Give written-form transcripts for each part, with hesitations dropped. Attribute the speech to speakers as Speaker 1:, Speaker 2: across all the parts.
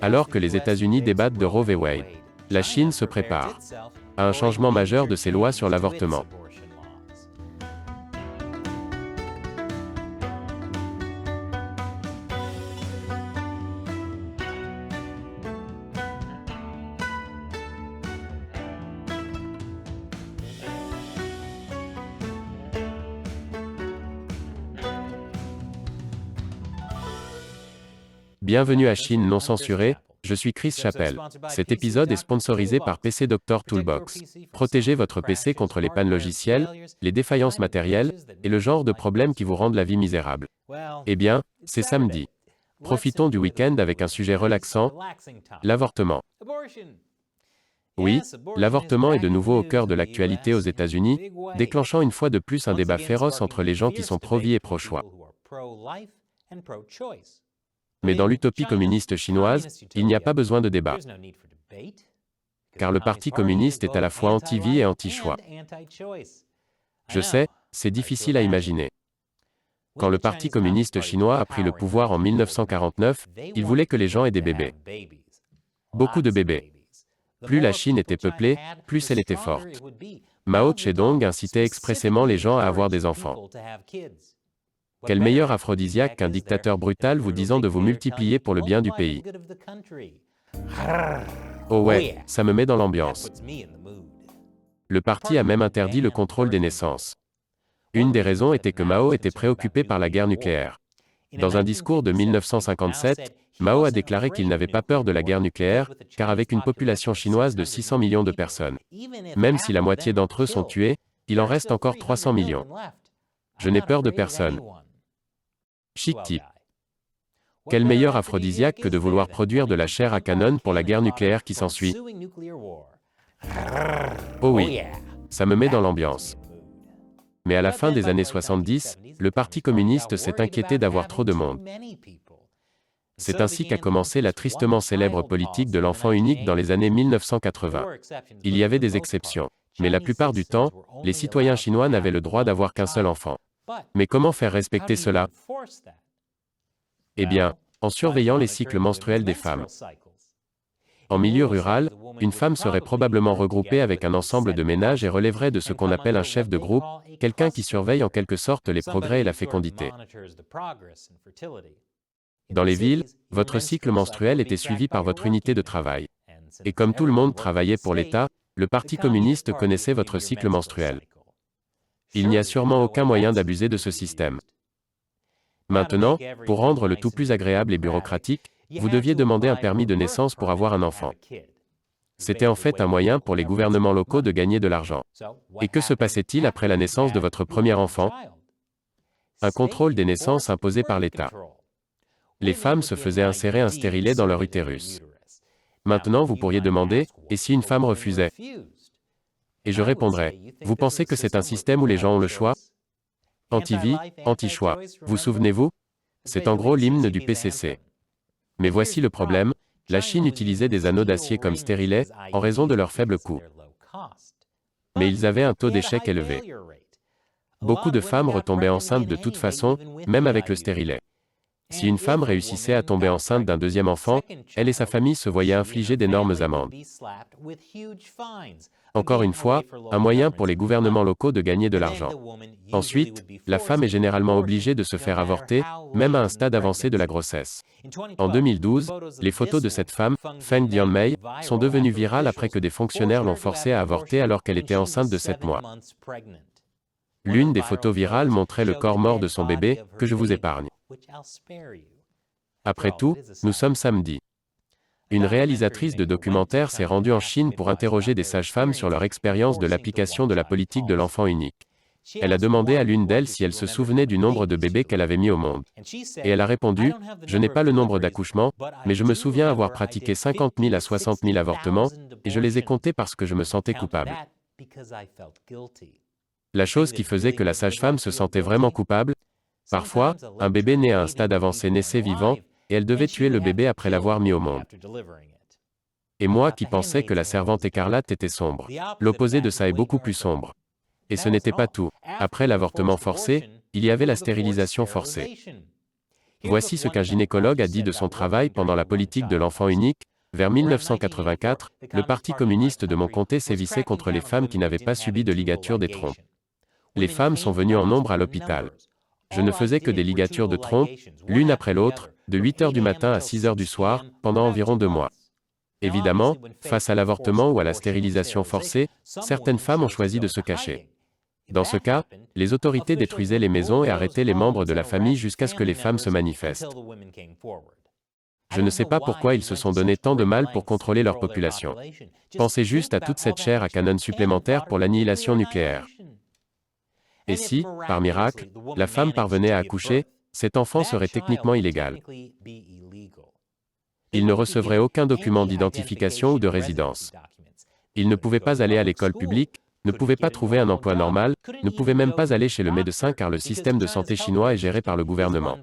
Speaker 1: Alors que les États-Unis débattent de Roe v. Wade, la Chine se prépare à un changement majeur de ses lois sur l'avortement. Bienvenue à Chine non censurée, je suis Chris Chappell. Cet épisode est sponsorisé par PC Doctor Toolbox. Protégez votre PC contre les pannes logicielles, les défaillances matérielles, et le genre de problèmes qui vous rendent la vie misérable. Eh bien, c'est samedi. Profitons du week-end avec un sujet relaxant, l'avortement. Oui, l'avortement est de nouveau au cœur de l'actualité aux États-Unis, déclenchant une fois de plus un débat féroce entre les gens qui sont pro-vie et pro-choix. Mais dans l'utopie communiste chinoise, il n'y a pas besoin de débat. Car le Parti communiste est à la fois anti-vie et anti-choix. Je sais, c'est difficile à imaginer. Quand le Parti communiste chinois a pris le pouvoir en 1949, il voulait que les gens aient des bébés. Beaucoup de bébés. Plus la Chine était peuplée, plus elle était forte. Mao Zedong incitait expressément les gens à avoir des enfants. Quel meilleur aphrodisiaque qu'un dictateur brutal vous disant de vous multiplier pour le bien du pays. Oh ouais, ça me met dans l'ambiance. Le parti a même interdit le contrôle des naissances. Une des raisons était que Mao était préoccupé par la guerre nucléaire. Dans un discours de 1957, Mao a déclaré qu'il n'avait pas peur de la guerre nucléaire, car avec une population chinoise de 600 millions de personnes, même si la moitié d'entre eux sont tués, il en reste encore 300 millions. Je n'ai peur de personne. Chic type. Quel meilleur aphrodisiaque que de vouloir produire de la chair à canon pour la guerre nucléaire qui s'ensuit. Oh oui, ça me met dans l'ambiance. Mais à la fin des années 70, le Parti communiste s'est inquiété d'avoir trop de monde. C'est ainsi qu'a commencé la tristement célèbre politique de l'enfant unique dans les années 1980. Il y avait des exceptions. Mais la plupart du temps, les citoyens chinois n'avaient le droit d'avoir qu'un seul enfant. Mais comment faire respecter cela? Eh bien, en surveillant les cycles menstruels des femmes. En milieu rural, une femme serait probablement regroupée avec un ensemble de ménages et relèverait de ce qu'on appelle un chef de groupe, quelqu'un qui surveille en quelque sorte les progrès et la fécondité. Dans les villes, votre cycle menstruel était suivi par votre unité de travail. Et comme tout le monde travaillait pour l'État, le Parti communiste connaissait votre cycle menstruel. Il n'y a sûrement aucun moyen d'abuser de ce système. Maintenant, pour rendre le tout plus agréable et bureaucratique, vous deviez demander un permis de naissance pour avoir un enfant. C'était en fait un moyen pour les gouvernements locaux de gagner de l'argent. Et que se passait-il après la naissance de votre premier enfant? Un contrôle des naissances imposé par l'État. Les femmes se faisaient insérer un stérilet dans leur utérus. Maintenant vous pourriez demander, et si une femme refusait? Et je répondrais, vous pensez que c'est un système où les gens ont le choix? Anti-vie, anti-choix. Vous souvenez-vous? C'est en gros l'hymne du PCC. Mais voici le problème, la Chine utilisait des anneaux d'acier comme stérilets, en raison de leur faible coût. Mais ils avaient un taux d'échec élevé. Beaucoup de femmes retombaient enceintes de toute façon, même avec le stérilet. Si une femme réussissait à tomber enceinte d'un deuxième enfant, elle et sa famille se voyaient infliger d'énormes amendes. Encore une fois, un moyen pour les gouvernements locaux de gagner de l'argent. Ensuite, la femme est généralement obligée de se faire avorter, même à un stade avancé de la grossesse. En 2012, les photos de cette femme, Feng Dianmei, sont devenues virales après que des fonctionnaires l'ont forcée à avorter alors qu'elle était enceinte de 7 mois. L'une des photos virales montrait le corps mort de son bébé, que je vous épargne. Après tout, nous sommes samedi. Une réalisatrice de documentaire s'est rendue en Chine pour interroger des sages-femmes sur leur expérience de l'application de la politique de l'enfant unique. Elle a demandé à l'une d'elles si elle se souvenait du nombre de bébés qu'elle avait mis au monde. Et elle a répondu, « Je n'ai pas le nombre d'accouchements, mais je me souviens avoir pratiqué 50 000 à 60 000 avortements, et je les ai comptés parce que je me sentais coupable. » La chose qui faisait que la sage-femme se sentait vraiment coupable, parfois, un bébé né à un stade avancé naissait vivant, et elle devait tuer le bébé après l'avoir mis au monde. Et moi qui pensais que la servante écarlate était sombre. L'opposé de ça est beaucoup plus sombre. Et ce n'était pas tout. Après l'avortement forcé, il y avait la stérilisation forcée. Voici ce qu'un gynécologue a dit de son travail pendant la politique de l'enfant unique. Vers 1984, le Parti communiste de mon comté sévissait contre les femmes qui n'avaient pas subi de ligature des trompes. Les femmes sont venues en nombre à l'hôpital. Je ne faisais que des ligatures de trompe, l'une après l'autre, de 8 heures du matin à 6 heures du soir, pendant environ 2 mois. Évidemment, face à l'avortement ou à la stérilisation forcée, certaines femmes ont choisi de se cacher. Dans ce cas, les autorités détruisaient les maisons et arrêtaient les membres de la famille jusqu'à ce que les femmes se manifestent. Je ne sais pas pourquoi ils se sont donné tant de mal pour contrôler leur population. Pensez juste à toute cette chair à canon supplémentaire pour l'annihilation nucléaire. Et si, par miracle, la femme parvenait à accoucher, cet enfant serait techniquement illégal. Il ne recevrait aucun document d'identification ou de résidence. Il ne pouvait pas aller à l'école publique, ne pouvait pas trouver un emploi normal, ne pouvait même pas aller chez le médecin car le système de santé chinois est géré par le gouvernement.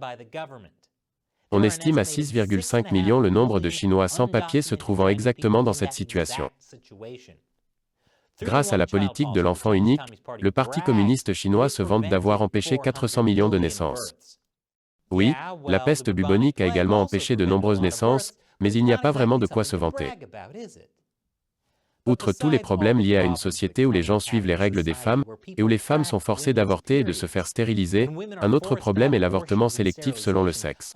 Speaker 1: On estime à 6,5 millions le nombre de Chinois sans papier se trouvant exactement dans cette situation. Grâce à la politique de l'enfant unique, le Parti communiste chinois se vante d'avoir empêché 400 millions de naissances. Oui, la peste bubonique a également empêché de nombreuses naissances, mais il n'y a pas vraiment de quoi se vanter. Outre tous les problèmes liés à une société où les gens suivent les règles des femmes, et où les femmes sont forcées d'avorter et de se faire stériliser, un autre problème est l'avortement sélectif selon le sexe.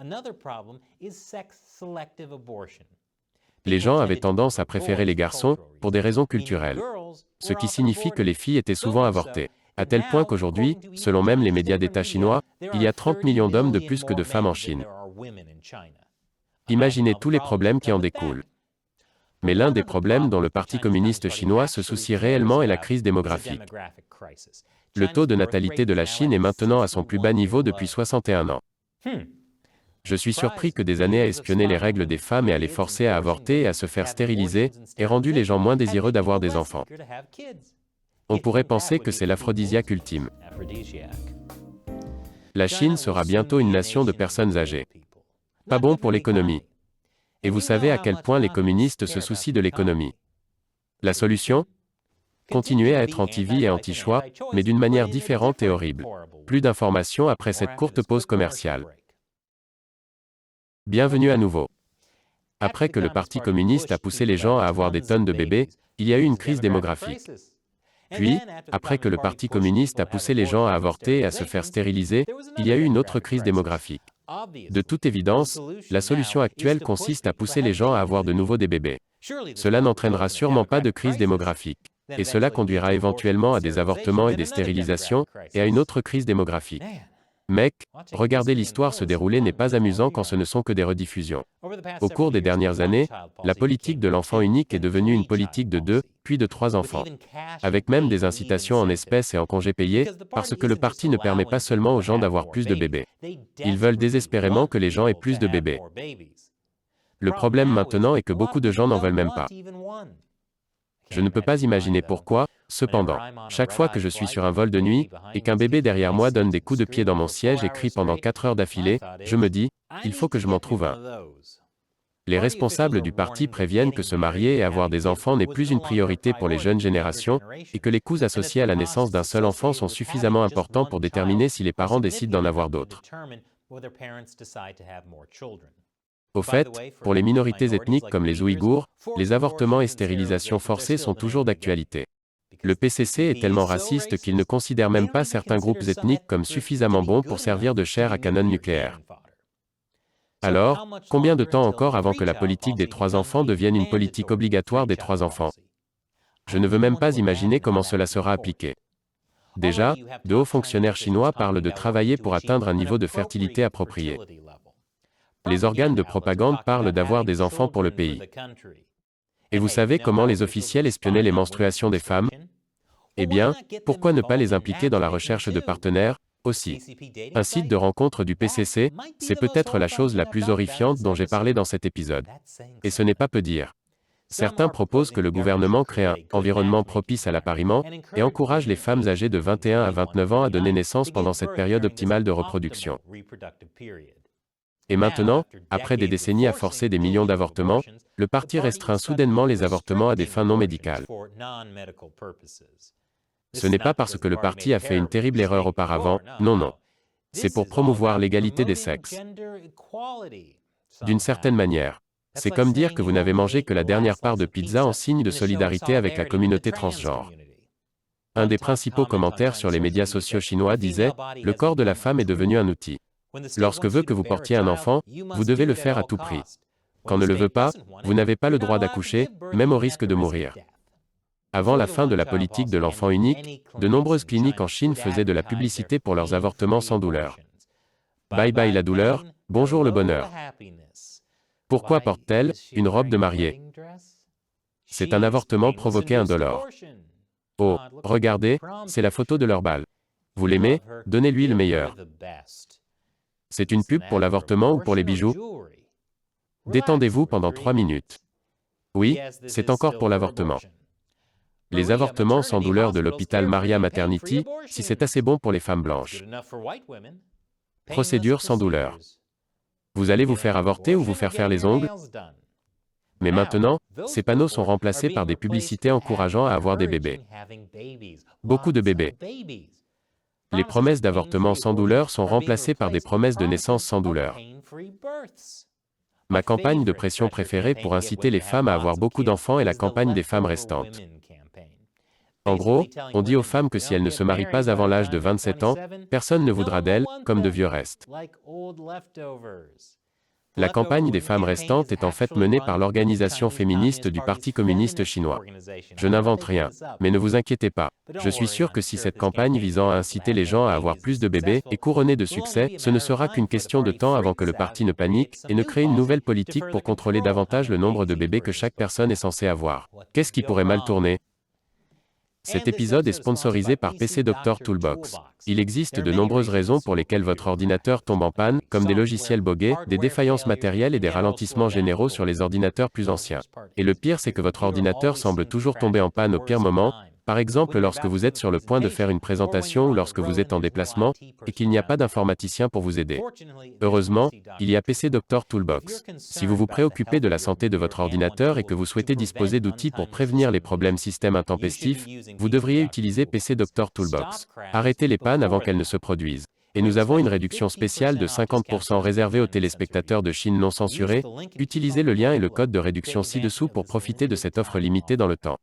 Speaker 1: Les gens avaient tendance à préférer les garçons, pour des raisons culturelles. Ce qui signifie que les filles étaient souvent avortées. À tel point qu'aujourd'hui, selon même les médias d'État chinois, il y a 30 millions d'hommes de plus que de femmes en Chine. Imaginez tous les problèmes qui en découlent. Mais l'un des problèmes dont le Parti communiste chinois se soucie réellement est la crise démographique. Le taux de natalité de la Chine est maintenant à son plus bas niveau depuis 61 ans. Je suis surpris que des années à espionner les règles des femmes et à les forcer à avorter et à se faire stériliser, aient rendu les gens moins désireux d'avoir des enfants. On pourrait penser que c'est l'aphrodisiaque ultime. La Chine sera bientôt une nation de personnes âgées. Pas bon pour l'économie. Et vous savez à quel point les communistes se soucient de l'économie. La solution ? Continuer à être anti-vie et anti-choix, mais d'une manière différente et horrible. Plus d'informations après cette courte pause commerciale. Bienvenue à nouveau. Après que le Parti communiste a poussé les gens à avoir des tonnes de bébés, il y a eu une crise démographique. Puis, après que le Parti communiste a poussé les gens à avorter et à se faire stériliser, il y a eu une autre crise démographique. De toute évidence, la solution actuelle consiste à pousser les gens à avoir de nouveau des bébés. Cela n'entraînera sûrement pas de crise démographique. Et cela conduira éventuellement à des avortements et des stérilisations, et à une autre crise démographique. Mec, regarder l'histoire se dérouler n'est pas amusant quand ce ne sont que des rediffusions. Au cours des dernières années, la politique de l'enfant unique est devenue une politique de 2, puis de 3 enfants. Avec même des incitations en espèces et en congés payés, parce que le parti ne permet pas seulement aux gens d'avoir plus de bébés. Ils veulent désespérément que les gens aient plus de bébés. Le problème maintenant est que beaucoup de gens n'en veulent même pas. Je ne peux pas imaginer pourquoi, cependant, chaque fois que je suis sur un vol de nuit, et qu'un bébé derrière moi donne des coups de pied dans mon siège et crie pendant 4 heures d'affilée, je me dis, il faut que je m'en trouve un. Les responsables du parti préviennent que se marier et avoir des enfants n'est plus une priorité pour les jeunes générations, et que les coûts associés à la naissance d'un seul enfant sont suffisamment importants pour déterminer si les parents décident d'en avoir d'autres. Au fait, pour les minorités ethniques comme les Ouïghours, les avortements et stérilisations forcées sont toujours d'actualité. Le PCC est tellement raciste qu'il ne considère même pas certains groupes ethniques comme suffisamment bons pour servir de chair à canon nucléaire. Alors, combien de temps encore avant que la politique des 3 enfants devienne une politique obligatoire des 3 enfants ? Je ne veux même pas imaginer comment cela sera appliqué. Déjà, de hauts fonctionnaires chinois parlent de travailler pour atteindre un niveau de fertilité approprié. Les organes de propagande parlent d'avoir des enfants pour le pays. Et vous savez comment les officiels espionnaient les menstruations des femmes ? Eh bien, pourquoi ne pas les impliquer dans la recherche de partenaires, aussi ? Un site de rencontre du PCC, c'est peut-être la chose la plus horrifiante dont j'ai parlé dans cet épisode. Et ce n'est pas peu dire. Certains proposent que le gouvernement crée un environnement propice à l'appariement et encourage les femmes âgées de 21 à 29 ans à donner naissance pendant cette période optimale de reproduction. Et maintenant, après des décennies à forcer des millions d'avortements, le parti restreint soudainement les avortements à des fins non médicales. Ce n'est pas parce que le parti a fait une terrible erreur auparavant, non. C'est pour promouvoir l'égalité des sexes. D'une certaine manière. C'est comme dire que vous n'avez mangé que la dernière part de pizza en signe de solidarité avec la communauté transgenre. Un des principaux commentaires sur les médias sociaux chinois disait « Le corps de la femme est devenu un outil. Lorsque veut que vous portiez un enfant, vous devez le faire à tout prix. Quand ne le veut pas, vous n'avez pas le droit d'accoucher, même au risque de mourir. » Avant la fin de la politique de l'enfant unique, de nombreuses cliniques en Chine faisaient de la publicité pour leurs avortements sans douleur. Bye bye la douleur, bonjour le bonheur. Pourquoi porte-t-elle une robe de mariée? C'est un avortement provoqué indolore. Oh, regardez, c'est la photo de leur bal. Vous l'aimez? Donnez-lui le meilleur. C'est une pub pour l'avortement ou pour les bijoux? Détendez-vous pendant 3 minutes. Oui, c'est encore pour l'avortement. Les avortements sans douleur de l'hôpital Maria Maternity, si c'est assez bon pour les femmes blanches. Procédure sans douleur. Vous allez vous faire avorter ou vous faire les ongles? Mais maintenant, ces panneaux sont remplacés par des publicités encourageant à avoir des bébés. Beaucoup de bébés. Les promesses d'avortement sans douleur sont remplacées par des promesses de naissance sans douleur. Ma campagne de pression préférée pour inciter les femmes à avoir beaucoup d'enfants est la campagne des femmes restantes. En gros, on dit aux femmes que si elles ne se marient pas avant l'âge de 27 ans, personne ne voudra d'elles, comme de vieux restes. La campagne des femmes restantes est en fait menée par l'organisation féministe du Parti communiste chinois. Je n'invente rien, mais ne vous inquiétez pas. Je suis sûr que si cette campagne visant à inciter les gens à avoir plus de bébés est couronnée de succès, ce ne sera qu'une question de temps avant que le parti ne panique et ne crée une nouvelle politique pour contrôler davantage le nombre de bébés que chaque personne est censée avoir. Qu'est-ce qui pourrait mal tourner? Cet épisode est sponsorisé par PC Doctor Toolbox. Il existe de nombreuses raisons pour lesquelles votre ordinateur tombe en panne, comme des logiciels bogués, des défaillances matérielles et des ralentissements généraux sur les ordinateurs plus anciens. Et le pire, c'est que votre ordinateur semble toujours tomber en panne au pire moment, par exemple lorsque vous êtes sur le point de faire une présentation ou lorsque vous êtes en déplacement, et qu'il n'y a pas d'informaticien pour vous aider. Heureusement, il y a PC Doctor Toolbox. Si vous vous préoccupez de la santé de votre ordinateur et que vous souhaitez disposer d'outils pour prévenir les problèmes système intempestifs, vous devriez utiliser PC Doctor Toolbox. Arrêtez les pannes avant qu'elles ne se produisent. Et nous avons une réduction spéciale de 50% réservée aux téléspectateurs de Chine non censurés. Utilisez le lien et le code de réduction ci-dessous pour profiter de cette offre limitée dans le temps.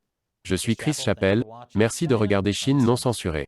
Speaker 1: Je suis Chris Chappell, merci de regarder Chine non censurée.